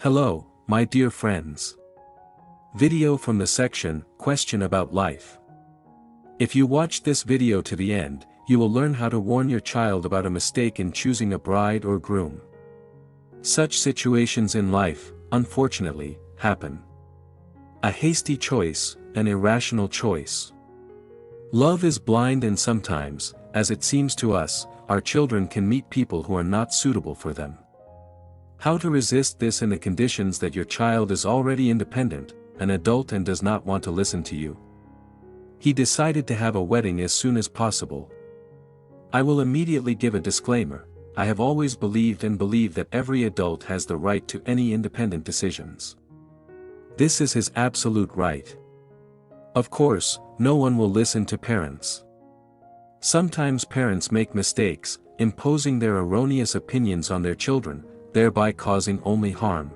Hello, my dear friends. Video from the section, Question About Life. If you watch this video to the end, you will learn how to warn your child about a mistake in choosing a bride or groom. Such situations in life, unfortunately, happen. A hasty choice, an irrational choice. Love is blind, and sometimes, as it seems to us, our children can meet people who are not suitable for them. How to resist this in the conditions that your child is already independent, an adult, and does not want to listen to you. He decided to have a wedding as soon as possible. I will immediately give a disclaimer. I have always believed and believe that every adult has the right to any independent decisions. This is his absolute right. Of course, no one will listen to parents. Sometimes parents make mistakes, imposing their erroneous opinions on their children, thereby causing only harm.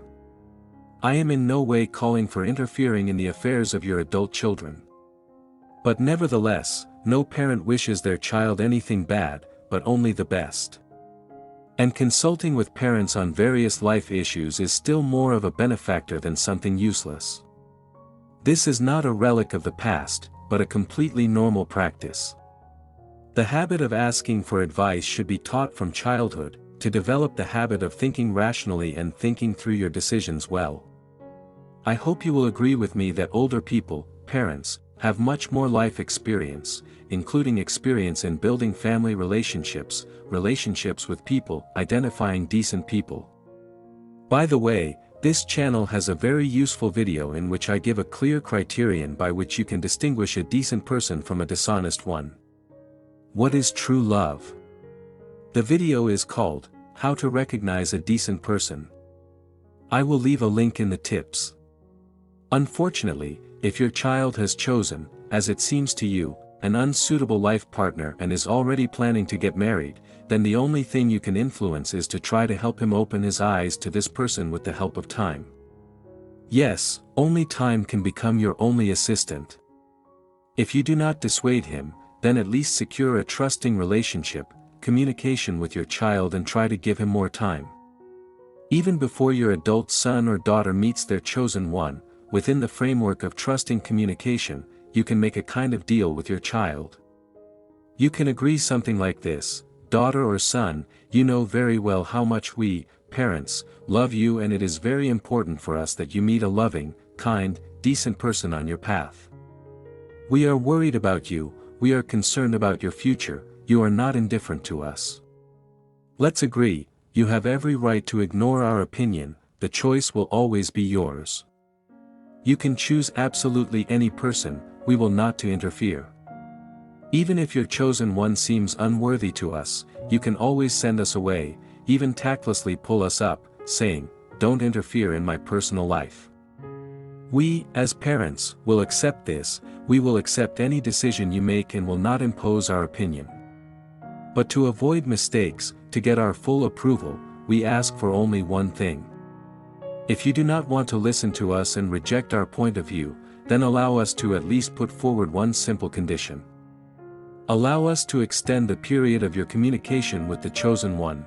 I am in no way calling for interfering in the affairs of your adult children. But nevertheless, no parent wishes their child anything bad, but only the best. And consulting with parents on various life issues is still more of a benefactor than something useless. This is not a relic of the past, but a completely normal practice. The habit of asking for advice should be taught from childhood, to develop the habit of thinking rationally and thinking through your decisions well. I hope you will agree with me that older people, parents, have much more life experience, including experience in building family relationships, relationships with people, identifying decent people. By the way, this channel has a very useful video in which I give a clear criterion by which you can distinguish a decent person from a dishonest one. What is true love? The video is called, How to Recognize a Decent Person. I will leave a link in the tips. Unfortunately, if your child has chosen, as it seems to you, an unsuitable life partner and is already planning to get married, then the only thing you can influence is to try to help him open his eyes to this person with the help of time. Yes, only time can become your only assistant. If you do not dissuade him, then at least secure a trusting relationship, communication with your child, and try to give him more time. Even before your adult son or daughter meets their chosen one, within the framework of trusting communication, you can make a kind of deal with your child. You can agree something like this: daughter or son, you know very well how much we, parents, love you, and it is very important for us that you meet a loving, kind, decent person on your path. We are worried about you, we are concerned about your future, you are not indifferent to us. Let's agree, you have every right to ignore our opinion, the choice will always be yours. You can choose absolutely any person, we will not to interfere. Even if your chosen one seems unworthy to us, you can always send us away, even tactlessly pull us up, saying, "Don't interfere in my personal life." We, as parents, will accept this, we will accept any decision you make and will not impose our opinion. But to avoid mistakes, to get our full approval, we ask for only one thing. If you do not want to listen to us and reject our point of view, then allow us to at least put forward one simple condition. Allow us to extend the period of your communication with the chosen one.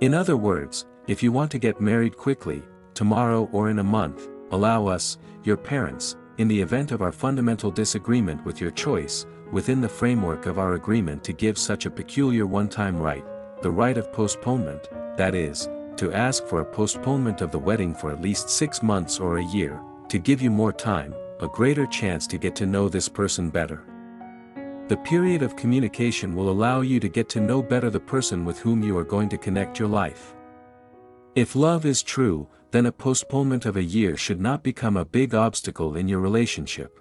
In other words, if you want to get married quickly, tomorrow or in a month, allow us, your parents, in the event of our fundamental disagreement with your choice, within the framework of our agreement, to give such a peculiar one-time right, the right of postponement, that is, to ask for a postponement of the wedding for at least 6 months or a year, to give you more time, a greater chance to get to know this person better. The period of communication will allow you to get to know better the person with whom you are going to connect your life. If love is true, then a postponement of a year should not become a big obstacle in your relationship.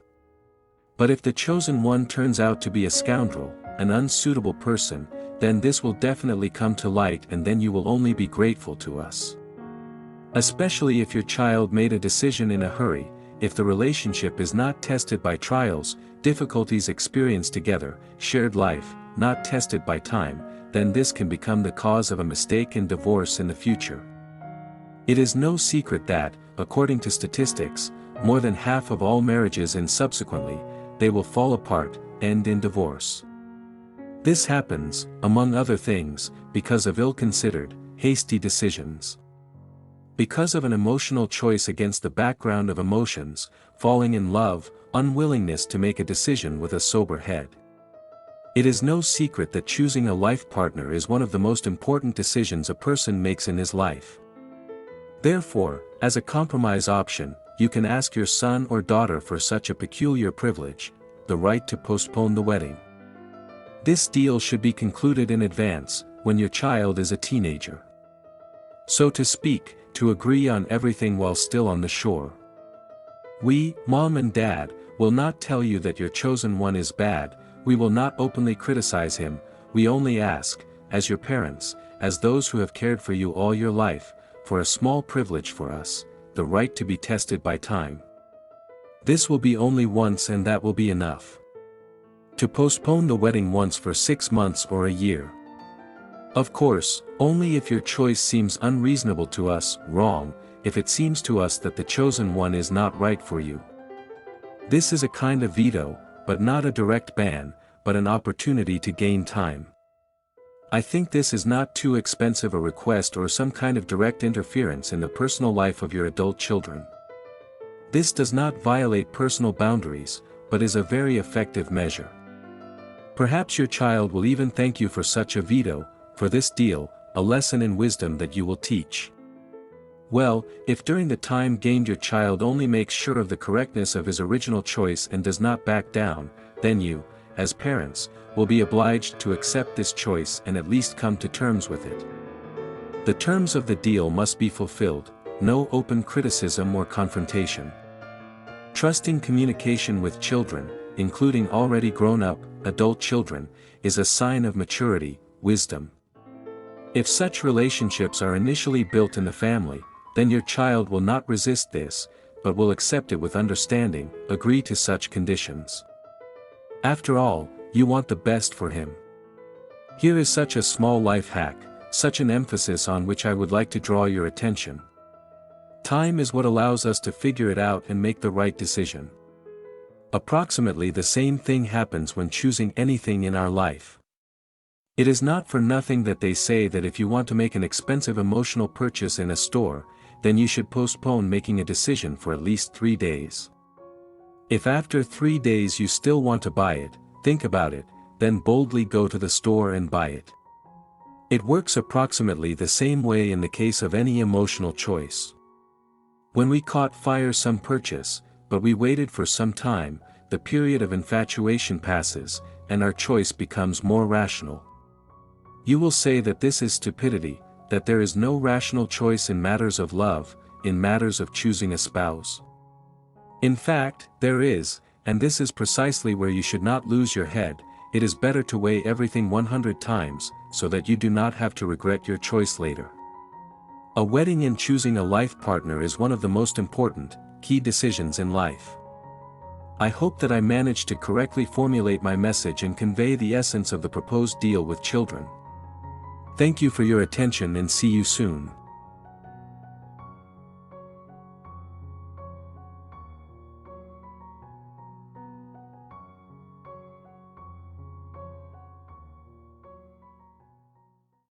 But if the chosen one turns out to be a scoundrel, an unsuitable person, then this will definitely come to light, and then you will only be grateful to us. Especially if your child made a decision in a hurry, if the relationship is not tested by trials, difficulties experienced together, shared life, not tested by time, then this can become the cause of a mistake and divorce in the future. It is no secret that, according to statistics, more than half of all marriages, and subsequently, they will fall apart, end in divorce. This happens, among other things, because of ill-considered, hasty decisions. Because of an emotional choice against the background of emotions, falling in love, unwillingness to make a decision with a sober head. It is no secret that choosing a life partner is one of the most important decisions a person makes in his life. Therefore, as a compromise option, you can ask your son or daughter for such a peculiar privilege, the right to postpone the wedding. This deal should be concluded in advance, when your child is a teenager. So to speak, to agree on everything while still on the shore. We, mom and dad, will not tell you that your chosen one is bad, we will not openly criticize him, we only ask, as your parents, as those who have cared for you all your life, for a small privilege for us, the right to be tested by time. This will be only once and that will be enough. To postpone the wedding once for 6 months or a year. Of course, only if your choice seems unreasonable to us, wrong, if it seems to us that the chosen one is not right for you. This is a kind of veto, but not a direct ban, but an opportunity to gain time. I think this is not too expensive a request or some kind of direct interference in the personal life of your adult children. This does not violate personal boundaries, but is a very effective measure. Perhaps your child will even thank you for such a veto, for this deal, a lesson in wisdom that you will teach. Well, if during the time gained your child only makes sure of the correctness of his original choice and does not back down, then you, as parents, will be obliged to accept this choice and at least come to terms with it. The terms of the deal must be fulfilled, no open criticism or confrontation. Trusting communication with children, including already grown-up, adult children, is a sign of maturity, wisdom. If such relationships are initially built in the family, then your child will not resist this, but will accept it with understanding, agree to such conditions. After all, you want the best for him. Here is such a small life hack, such an emphasis on which I would like to draw your attention. Time is what allows us to figure it out and make the right decision. Approximately the same thing happens when choosing anything in our life. It is not for nothing that they say that if you want to make an expensive emotional purchase in a store, then you should postpone making a decision for at least 3 days. If after 3 days you still want to buy it, think about it, then boldly go to the store and buy it. It works approximately the same way in the case of any emotional choice. When we caught fire some purchase, but we waited for some time, the period of infatuation passes, and our choice becomes more rational. You will say that this is stupidity, that there is no rational choice in matters of love, in matters of choosing a spouse. In fact, there is, and this is precisely where you should not lose your head. It is better to weigh everything 100 times, so that you do not have to regret your choice later. A wedding and choosing a life partner is one of the most important, key decisions in life. I hope that I managed to correctly formulate my message and convey the essence of the proposed deal with children. Thank you for your attention and see you soon.